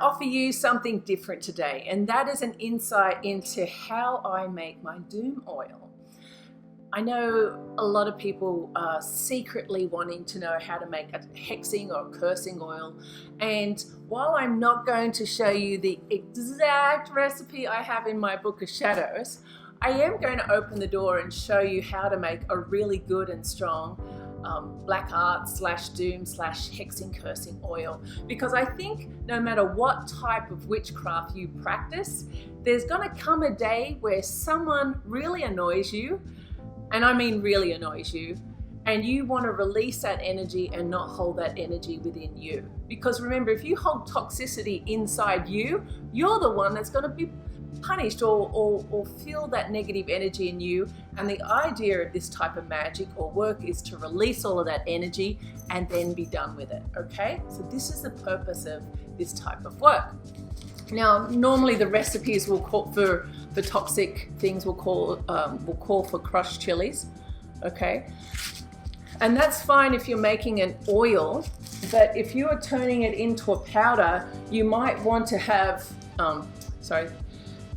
offer you something different today, and that is an insight into how I make my D.U.M.E oil. I know a lot of people are secretly wanting to know how to make a hexing or cursing oil, and while I'm not going to show you the exact recipe I have in my book of shadows, I am going to open the door and show you how to make a really good and strong black art / D.U.M.E / hexing cursing oil, because I think no matter what type of witchcraft you practice, there's going to come a day where someone really annoys you, and I mean really annoys you, and you want to release that energy and not hold that energy within you. Because remember, if you hold toxicity inside you, you're the one that's going to be punished or feel that negative energy in you. And the idea of this type of magic or work is to release all of that energy and then be done with it, okay? So this is the purpose of this type of work. Now, normally the recipes will call for toxic things will call for crushed chilies, okay? And that's fine if you're making an oil, but if you are turning it into a powder, you might want to have,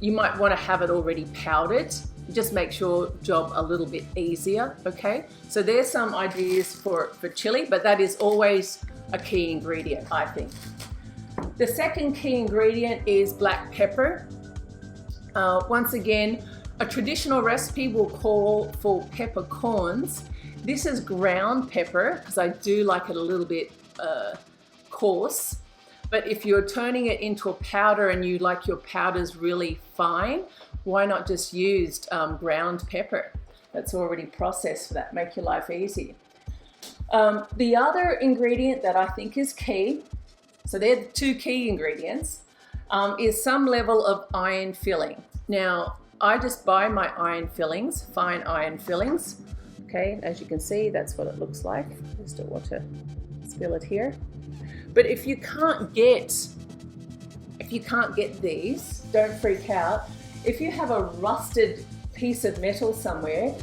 you might want to have it already powdered. Just makes your job a little bit easier, okay? So there's some ideas for chili, but that is always a key ingredient, I think. The second key ingredient is black pepper. Once again, a traditional recipe will call for peppercorns. This is ground pepper because I do like it a little bit coarse. But if you're turning it into a powder and you like your powders really fine, why not just use ground pepper that's already processed for that? Make your life easy. The other ingredient that I think is key, so they're the two key ingredients, is some level of iron filling. Now, I just buy my iron fillings, fine iron fillings. Okay, as you can see, that's what it looks like. Just don't want to spill it here. But if you can't get these, don't freak out. If you have a rusted piece of metal somewhere,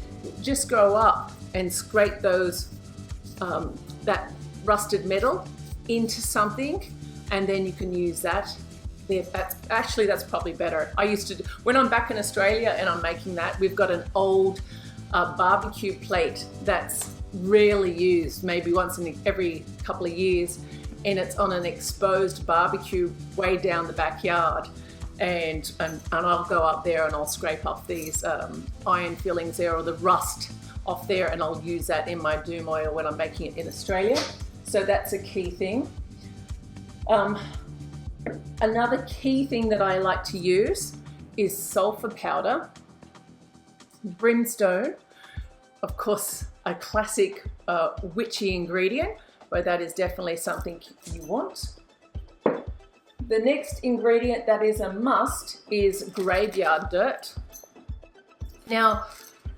just go up and scrape those that rusted metal into something, and then you can use that. That's probably better. I used to, when I'm back in Australia and I'm making that, we've got an old barbecue plate that's rarely used, maybe once in every couple of years, and it's on an exposed barbecue way down the backyard. And I'll go up there and I'll scrape off these iron fillings there, or the rust off there, and I'll use that in my D.U.M.E oil when I'm making it in Australia. So that's a key thing. Another key thing that I like to use is sulfur powder, brimstone, of course, a classic witchy ingredient, but that is definitely something you want. The next ingredient that is a must is graveyard dirt. Now,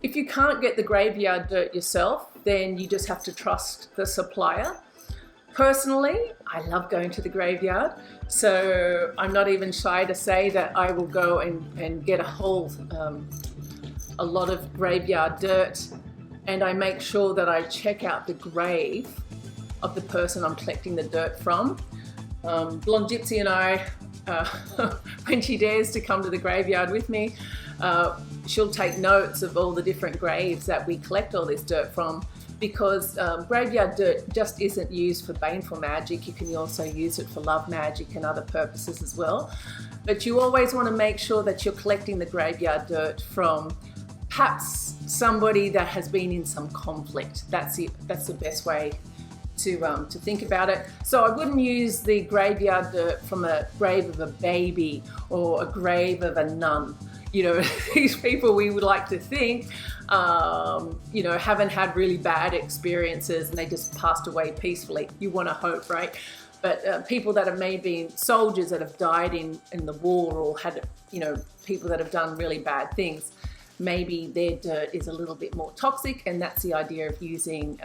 if you can't get the graveyard dirt yourself, then you just have to trust the supplier. Personally, I love going to the graveyard, so I'm not even shy to say that I will go and get a lot of graveyard dirt, and I make sure that I check out the grave of the person I'm collecting the dirt from. Blonde Gypsy and I, when she dares to come to the graveyard with me, she'll take notes of all the different graves that we collect all this dirt from, because graveyard dirt just isn't used for baneful magic. You can also use it for love magic and other purposes as well. But you always want to make sure that you're collecting the graveyard dirt from perhaps somebody that has been in some conflict. That's the best way to think about it. So I wouldn't use the graveyard dirt from a grave of a baby or a grave of a nun. You know, these people we would like to think, you know, haven't had really bad experiences and they just passed away peacefully. You want to hope, right? But people that have maybe been soldiers that have died in the war, or had, you know, people that have done really bad things, maybe their dirt is a little bit more toxic, and that's the idea of using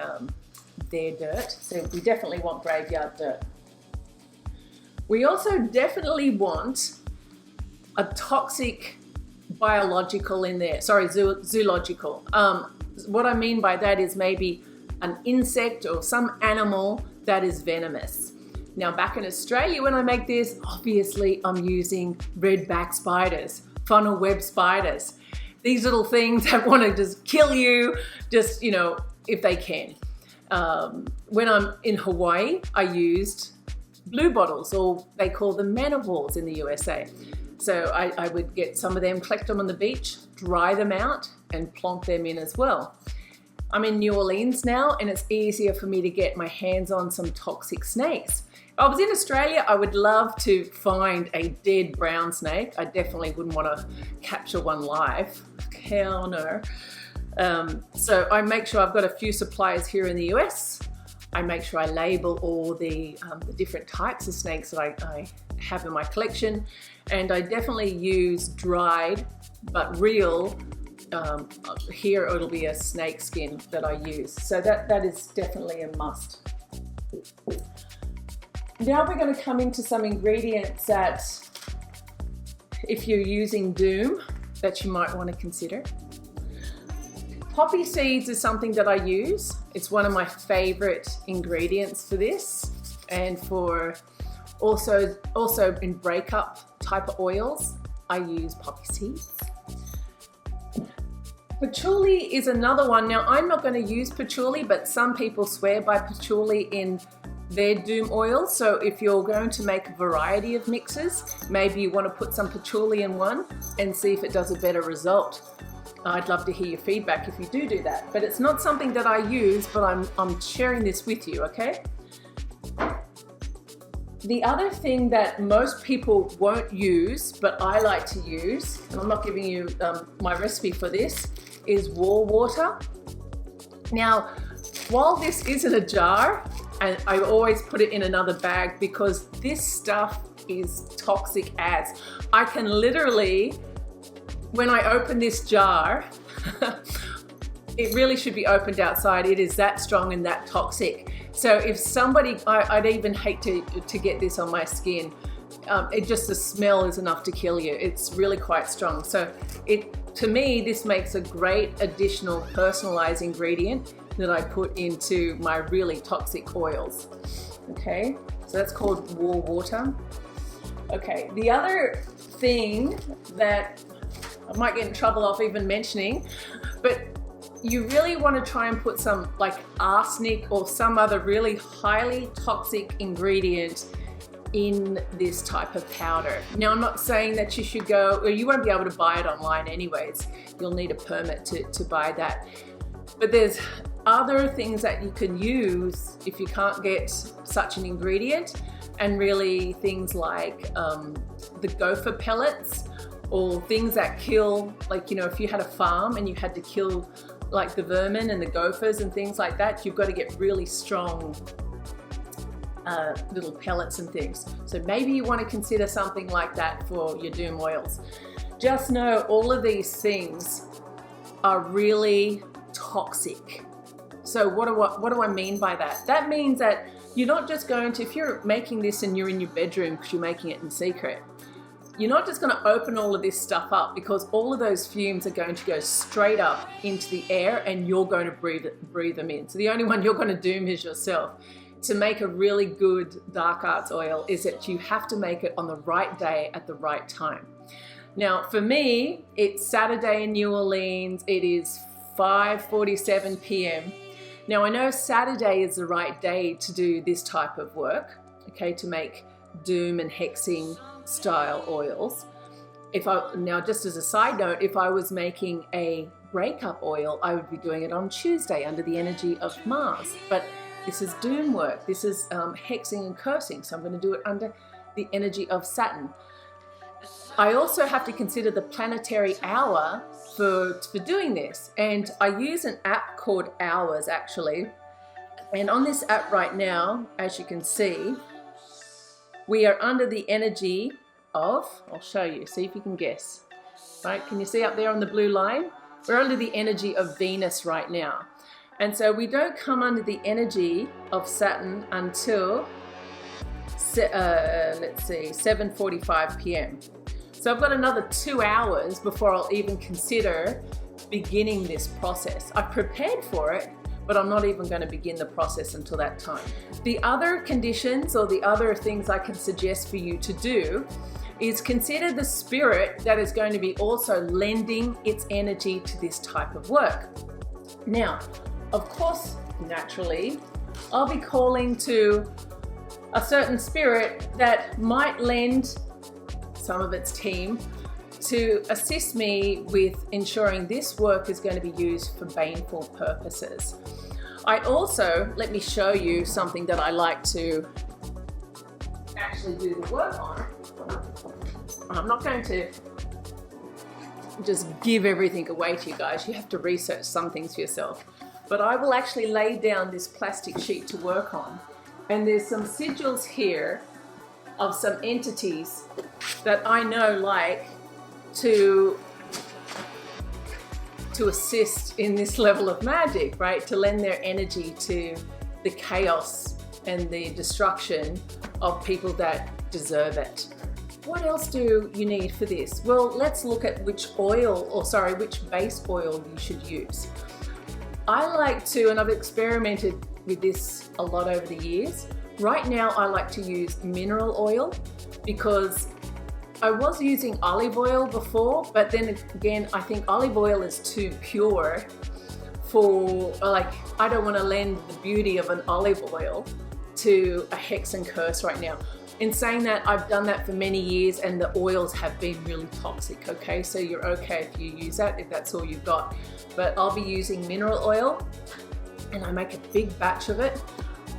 their dirt. So we definitely want graveyard dirt. We also definitely want a toxic biological in there, zoological. What I mean by that is maybe an insect or some animal that is venomous. Now back in Australia, when I make this, obviously I'm using redback spiders, funnel web spiders. These little things that want to just kill you, just, you know, if they can. When I'm in Hawaii, I used blue bottles, or they call them man of walls in the USA. So I would get some of them, collect them on the beach, dry them out, and plonk them in as well. I'm in New Orleans now, and it's easier for me to get my hands on some toxic snakes. If I was in Australia, I would love to find a dead brown snake. I definitely wouldn't want to capture one live. Hell no. So I make sure I've got a few suppliers here in the US. I make sure I label all the different types of snakes that I have in my collection. And I definitely use dried but real, here it'll be a snake skin that I use. So that is definitely a must. Now we're going to come into some ingredients that, if you're using D.U.M.E, that you might want to consider. Poppy seeds is something that I use. It's one of my favorite ingredients for this, and for also in breakup type of oils, I use poppy seeds. Patchouli is another one. Now I'm not going to use patchouli, but some people swear by patchouli in their D.U.M.E oils. So if you're going to make a variety of mixes, maybe you want to put some patchouli in one and see if it does a better result. I'd love to hear your feedback if you do that. But it's not something that I use, but I'm sharing this with you, okay? The other thing that most people won't use, but I like to use, and I'm not giving you my recipe for this, is war water. Now, while this is in a jar, and I always put it in another bag because this stuff is toxic as. I can literally, when I open this jar, it really should be opened outside. It is that strong and that toxic. So if somebody, I'd even hate to get this on my skin. The smell is enough to kill you. It's really quite strong. So to me, this makes a great additional personalized ingredient that I put into my really toxic oils. Okay, so that's called war water. Okay, the other thing that I might get in trouble of even mentioning, but you really want to try and put some like arsenic or some other really highly toxic ingredient in this type of powder. Now I'm not saying that you should go, or you won't be able to buy it online anyways. You'll need a permit to buy that. But there's other things that you can use if you can't get such an ingredient, and really things like the gopher pellets, or things that kill, like, you know, if you had a farm and you had to kill like the vermin and the gophers and things like that, you've got to get really strong little pellets and things. So maybe you want to consider something like that for your D.U.M.E oils. Just know all of these things are really toxic. So what do I mean by that? That means that you're not just going to, if you're making this and you're in your bedroom because you're making it in secret, you're not just going to open all of this stuff up, because all of those fumes are going to go straight up into the air and you're going to breathe them in. So the only one you're going to D.U.M.E is yourself. To make a really good dark arts oil is that you have to make it on the right day at the right time. Now for me, it's Saturday in New Orleans. It is 5:47 p.m. Now I know Saturday is the right day to do this type of work, okay, to make D.U.M.E and hexing style oils. Now just as a side note, if I was making a breakup oil, I would be doing it on Tuesday under the energy of Mars. But this is D.U.M.E work. This is hexing and cursing, so I'm going to do it under the energy of Saturn. I also have to consider the planetary hour for doing this, and I use an app called Hours actually, and on this app right now, as you can see, we are under the energy of, I'll show you, see if you can guess, right? Can you see up there on the blue line? We're under the energy of Venus right now. And so we don't come under the energy of Saturn until, let's see, 7:45 p.m. So I've got another 2 hours before I'll even consider beginning this process. I've prepared for it, but I'm not even going to begin the process until that time. The other conditions or the other things I can suggest for you to do is consider the spirit that is going to be also lending its energy to this type of work. Now, of course, naturally, I'll be calling to a certain spirit that might lend some of its team to assist me with ensuring this work is going to be used for baneful purposes. I also, let me show you something that I like to actually do the work on. I'm not going to just give everything away to you guys. You have to research some things for yourself. But I will actually lay down this plastic sheet to work on. And there's some sigils here of some entities that I know like to assist in this level of magic, right? To lend their energy to the chaos and the destruction of people that deserve it. What else do you need for this? Well, let's look at which base oil you should use. I like to, and I've experimented with this a lot over the years. Right now, I like to use mineral oil because I was using olive oil before, but then again, I think olive oil is too pure for, like, I don't want to lend the beauty of an olive oil to a hex and curse right now. In saying that, I've done that for many years and the oils have been really toxic, okay? So you're okay if you use that, if that's all you've got. But I'll be using mineral oil and I make a big batch of it.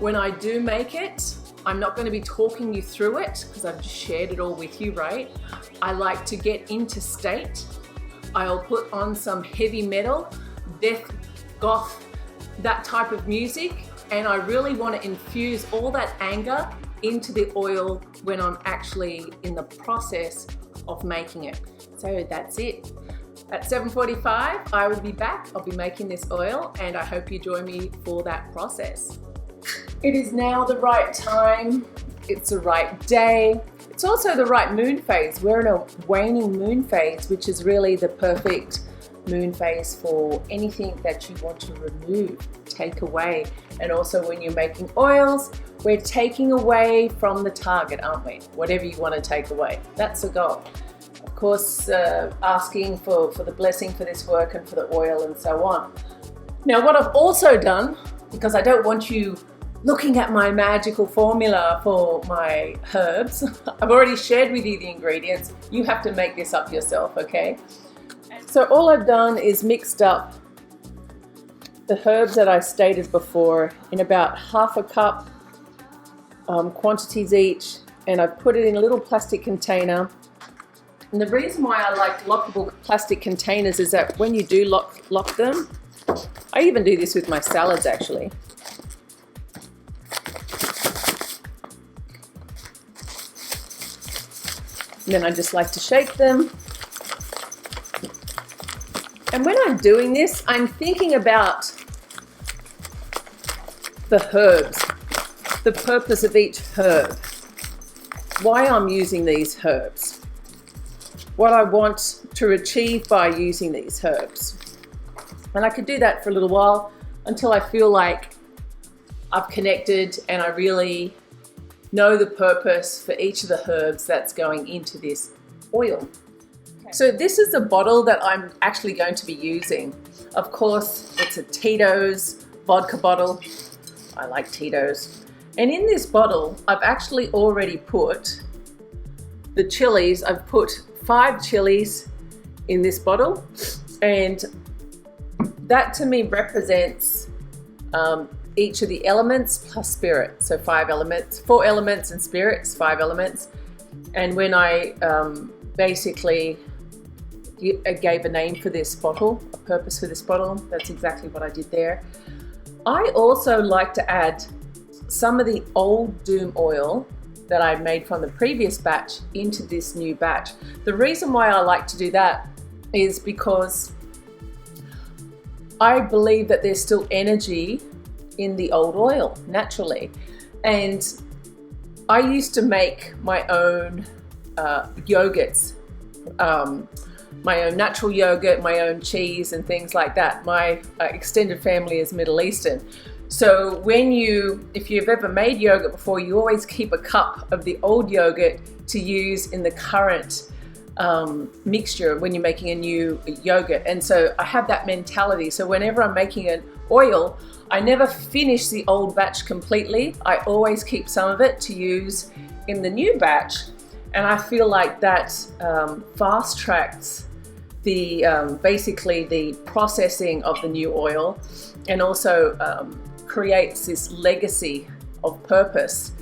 When I do make it, I'm not going to be talking you through it because I've just shared it all with you, right? I like to get into state. I'll put on some heavy metal, death, goth, that type of music, and I really want to infuse all that anger into the oil when I'm actually in the process of making it. So that's it. At 7:45, I will be back. I'll be making this oil and I hope you join me for that process. It is now the right time. It's the right day. It's also the right moon phase. We're in a waning moon phase, which is really the perfect moon phase for anything that you want to remove, take away. And also when you're making oils, we're taking away from the target, aren't we? Whatever you want to take away, that's the goal. Of course, asking for the blessing for this work and for the oil and so on. Now, what I've also done, because I don't want you looking at my magical formula for my herbs, I've already shared with you the ingredients. You have to make this up yourself, okay? So all I've done is mixed up the herbs that I stated before in about half a cup quantities each, and I've put it in a little plastic container. And the reason why I like lockable plastic containers is that when you do lock them, I even do this with my salads actually. And then I just like to shake them. And when I'm doing this, I'm thinking about the herbs, the purpose of each herb, why I'm using these herbs, what I want to achieve by using these herbs. And I could do that for a little while until I feel like I've connected and I really know the purpose for each of the herbs that's going into this oil. So this is the bottle that I'm actually going to be using. Of course, it's a Tito's vodka bottle. I like Tito's. And in this bottle, I've actually already put the chilies. I've put 5 chilies in this bottle. And that to me represents each of the elements plus spirit. So 5 elements, 4 elements and spirits, 5 elements. And when I basically gave a name for this bottle, a purpose for this bottle, that's exactly what I did there. I also like to add some of the old D.U.M.E oil that I made from the previous batch into this new batch. The reason why I like to do that is because I believe that there's still energy in the old oil naturally. And I used to make my own yogurts my own natural yogurt, my own cheese and things like that. My extended family is Middle Eastern. So if you've ever made yogurt before, you always keep a cup of the old yogurt to use in the current mixture when you're making a new yogurt. And so I have that mentality. So whenever I'm making an oil, I never finish the old batch completely. I always keep some of it to use in the new batch. And I feel like that fast tracks the basically the processing of the new oil, and also creates this legacy of purpose.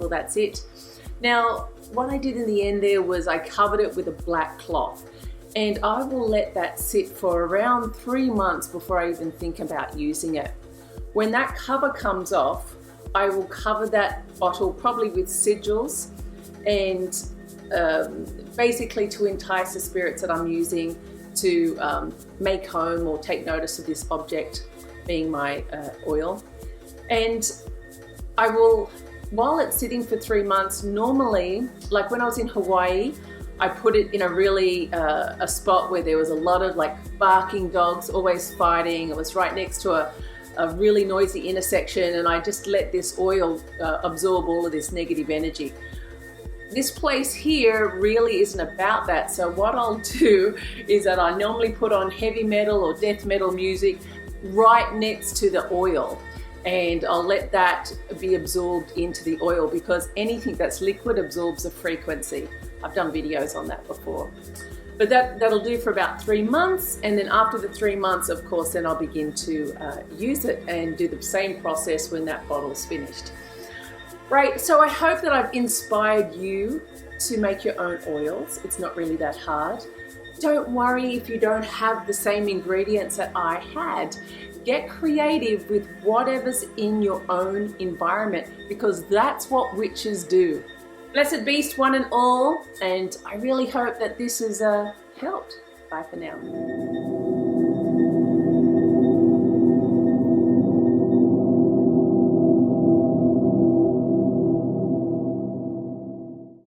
until that's it. Now, what I did in the end there was I covered it with a black cloth, and I will let that sit for around 3 months before I even think about using it. When that cover comes off, I will cover that bottle probably with sigils, and basically to entice the spirits that I'm using to make home or take notice of this object being my oil. And I will, while it's sitting for 3 months, normally, like when I was in Hawaii, I put it in a really a spot where there was a lot of like barking dogs, always fighting. It was right next to a really noisy intersection, and I just let this oil absorb all of this negative energy. This place here really isn't about that. So what I'll do is that I normally put on heavy metal or death metal music right next to the oil, and I'll let that be absorbed into the oil, because anything that's liquid absorbs a frequency. I've done videos on that before. But that'll do for about 3 months, and then after the 3 months, of course, then I'll begin to use it and do the same process when that bottle's finished. Right, so I hope that I've inspired you to make your own oils. It's not really that hard. Don't worry if you don't have the same ingredients that I had. Get creative with whatever's in your own environment, because that's what witches do. Blessed Beast, one and all, and I really hope that this has helped. Bye for now.